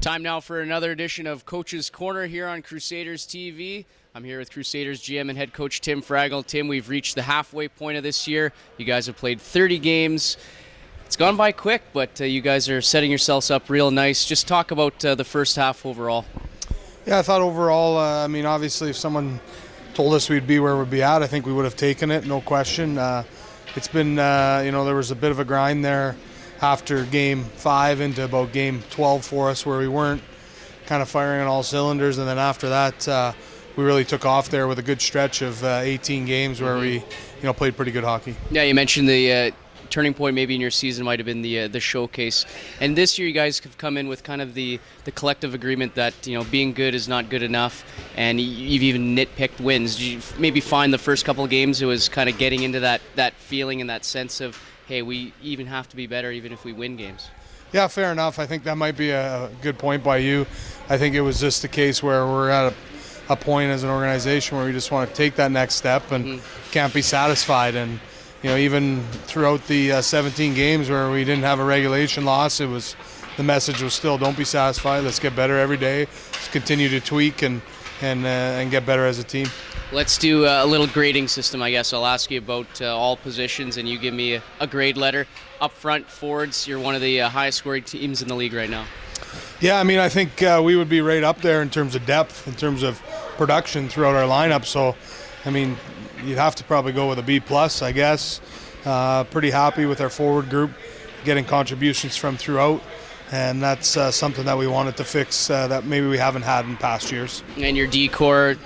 Time now for another edition of Coach's Corner here on Crusaders TV. I'm here with Crusaders GM and head coach Tim Fragle. Tim, we've reached the halfway point of this year. You guys have played 30 games. It's gone by quick, but you guys are setting yourselves up real nice. Just talk about the first half overall. Yeah, I thought overall, obviously if someone told us we'd be where we'd be at, I think we would have taken it, no question. It's been, there was a bit of a grind there after game 5 into about game 12 for us, where we weren't kind of firing on all cylinders, and then after that we really took off there with a good stretch of 18 games where we played pretty good hockey. Yeah, you mentioned the turning point maybe in your season might have been the showcase, and this year you guys have come in with kind of the collective agreement that being good is not good enough, and you've even nitpicked wins. Did you maybe find the first couple of games it was kind of getting into that feeling and that sense of, hey, we even have to be better even if we win games? Yeah, fair enough. I think that might be a good point by you. I think it was just the case where we're at a point as an organization where we just want to take that next step and can't be satisfied. And even throughout the 17 games where we didn't have a regulation loss, the message was still, don't be satisfied. Let's get better every day. Let's continue to tweak and get better as a team. Let's do a little grading system, I guess. I'll ask you about all positions, and you give me a grade letter. Up front, forwards, you're one of the highest scoring teams in the league right now. Yeah, I think we would be right up there in terms of depth, in terms of production throughout our lineup. So, you'd have to probably go with a B+, I guess. Pretty happy with our forward group, getting contributions from throughout. And that's something that we wanted to fix that maybe we haven't had in past years. And your D-core,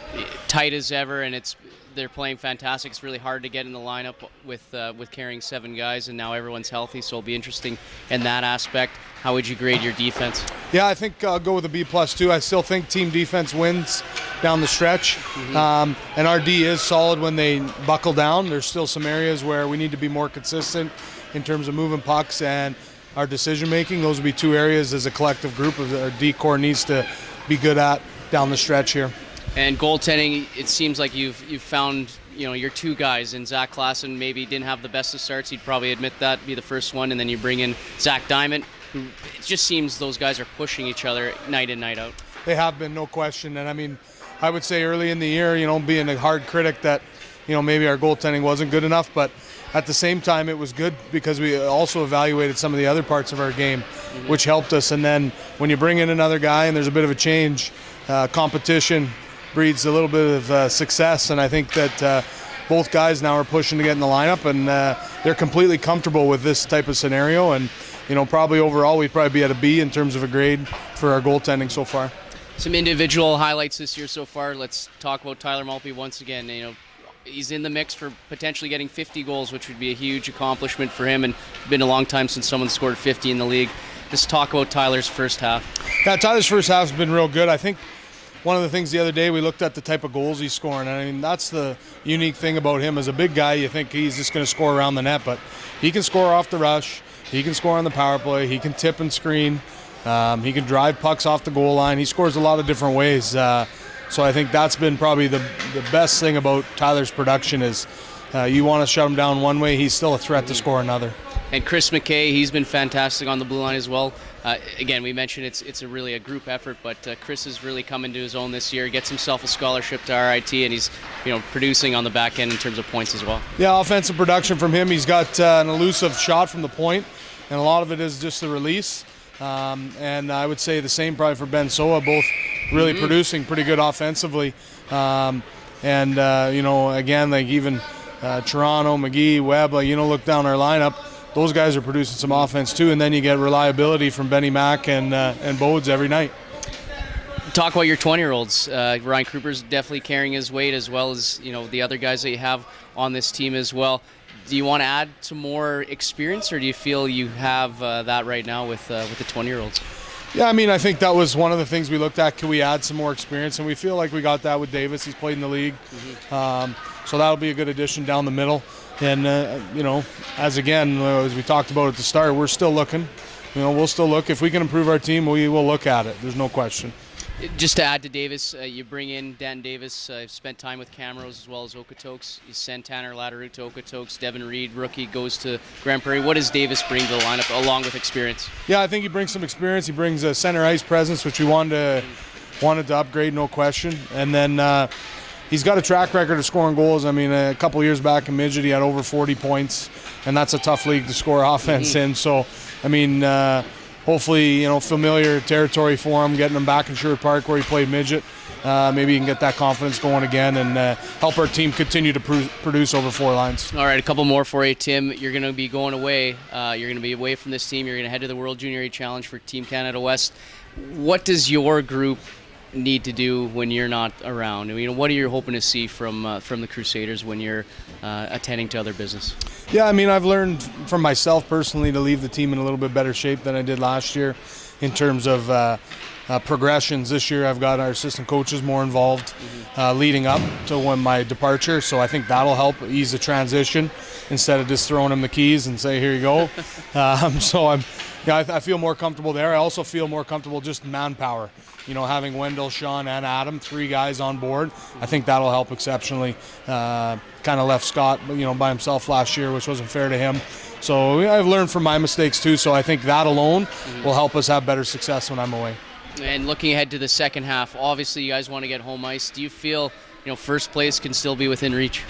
tight as ever, and they're playing fantastic. It's really hard to get in the lineup with carrying 7 guys, and now everyone's healthy, so it'll be interesting in that aspect. How would you grade your defense? Yeah, I think I'll go with a B+ too. I still think team defense wins down the stretch, and our D is solid when they buckle down. There's still some areas where we need to be more consistent in terms of moving pucks and our decision-making. Those would be 2 areas as a collective group of our D-core needs to be good at down the stretch here. And goaltending, it seems like you've found your 2 guys, and Zach Klassen maybe didn't have the best of starts. He'd probably admit that, be the first one, and then you bring in Zach Diamond, who it just seems those guys are pushing each other night in, night out. They have been, no question. And I would say early in the year, being a hard critic that maybe our goaltending wasn't good enough, but at the same time, it was good because we also evaluated some of the other parts of our game, which helped us. And then when you bring in another guy and there's a bit of a change, competition breeds a little bit of success. And I think that both guys now are pushing to get in the lineup, and they're completely comfortable with this type of scenario. And, probably overall, we'd probably be at a B in terms of a grade for our goaltending so far. Some individual highlights this year so far. Let's talk about Tyler Maltby once again. He's in the mix for potentially getting 50 goals, which would be a huge accomplishment for him, and it's been a long time since someone scored 50 in the league. Just talk about Tyler's first half. Yeah, Tyler's first half has been real good. I think one of the things the other day, we looked at the type of goals he's scoring, and that's the unique thing about him. As a big guy, you think he's just going to score around the net, but he can score off the rush, he can score on the power play, he can tip and screen, he can drive pucks off the goal line. He scores a lot of different ways. So I think that's been probably the best thing about Tyler's production is you want to shut him down one way, he's still a threat to score another. And Chris McKay, he's been fantastic on the blue line as well. Again, we mentioned it's really a group effort, but Chris has really come into his own this year. He gets himself a scholarship to RIT, and he's producing on the back end in terms of points as well. Yeah, offensive production from him. He's got an elusive shot from the point, and a lot of it is just the release. And I would say the same probably for Ben Soa, both really producing pretty good offensively. Again, like even Toronto, McGee, Webb, look down our lineup, those guys are producing some offense too, and then you get reliability from Benny Mack and Bodes every night. Talk about your 20-year-olds. Ryan Kruper's definitely carrying his weight, as well as the other guys that you have on this team as well. Do you want to add some more experience, or do you feel you have that right now with the 20-year-olds? Yeah, I think that was one of the things we looked at. Can we add some more experience? And we feel like we got that with Davis. He's played in the league. So that'll be a good addition down the middle. And, as we talked about at the start, we're still looking. We'll still look. If we can improve our team, we will look at it. There's no question. Just to add to Davis, you bring in Dan Davis. I've spent time with Camrose as well as Okotoks. You send Tanner Latteroot to Okotoks. Devin Reed, rookie, goes to Grand Prairie. What does Davis bring to the lineup along with experience? Yeah, I think he brings some experience. He brings a center ice presence, which we wanted to upgrade, no question. And then he's got a track record of scoring goals. I mean, a couple years back in midget, he had over 40 points, and that's a tough league to score offense in. So, I mean, hopefully, familiar territory for him, getting him back in Sherwood Park where he played midget. Maybe he can get that confidence going again and help our team continue to produce over 4 lines. All right, a couple more for you, Tim. You're going to be going away. You're going to be away from this team. You're going to head to the World Junior A Challenge for Team Canada West. What does your group need to do when you're not around? I mean, what are you hoping to see from the Crusaders when you're attending to other business? Yeah, I mean, I've learned from myself personally to leave the team in a little bit better shape than I did last year in terms of progressions. This year I've got our assistant coaches more involved leading up to when my departure, so I think that'll help ease the transition instead of just throwing them the keys and say, here you go. So I feel more comfortable there. I also feel more comfortable just manpower. Having Wendell, Sean, and Adam, 3 guys on board, I think that'll help exceptionally. Kind of left Scott, by himself last year, which wasn't fair to him. So I've learned from my mistakes too. So I think that alone will help us have better success when I'm away. And looking ahead to the second half, obviously you guys want to get home ice. Do you feel, first place can still be within reach?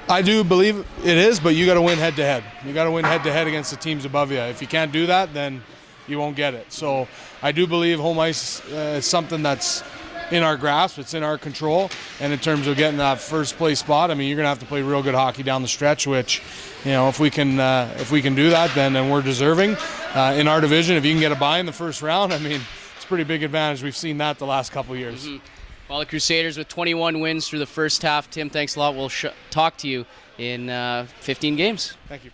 I do believe it is, but you got to win head-to-head. You got to win head-to-head against the teams above you. If you can't do that, then you won't get it. So I do believe home ice is something that's in our grasp. It's in our control. And in terms of getting that first place spot, I mean, you're going to have to play real good hockey down the stretch, which, if we can do that, then we're deserving. In our division, if you can get a bye in the first round, I mean, it's a pretty big advantage. We've seen that the last couple of years. Well, the Crusaders with 21 wins through the first half. Tim, thanks a lot. We'll talk to you in 15 games. Thank you.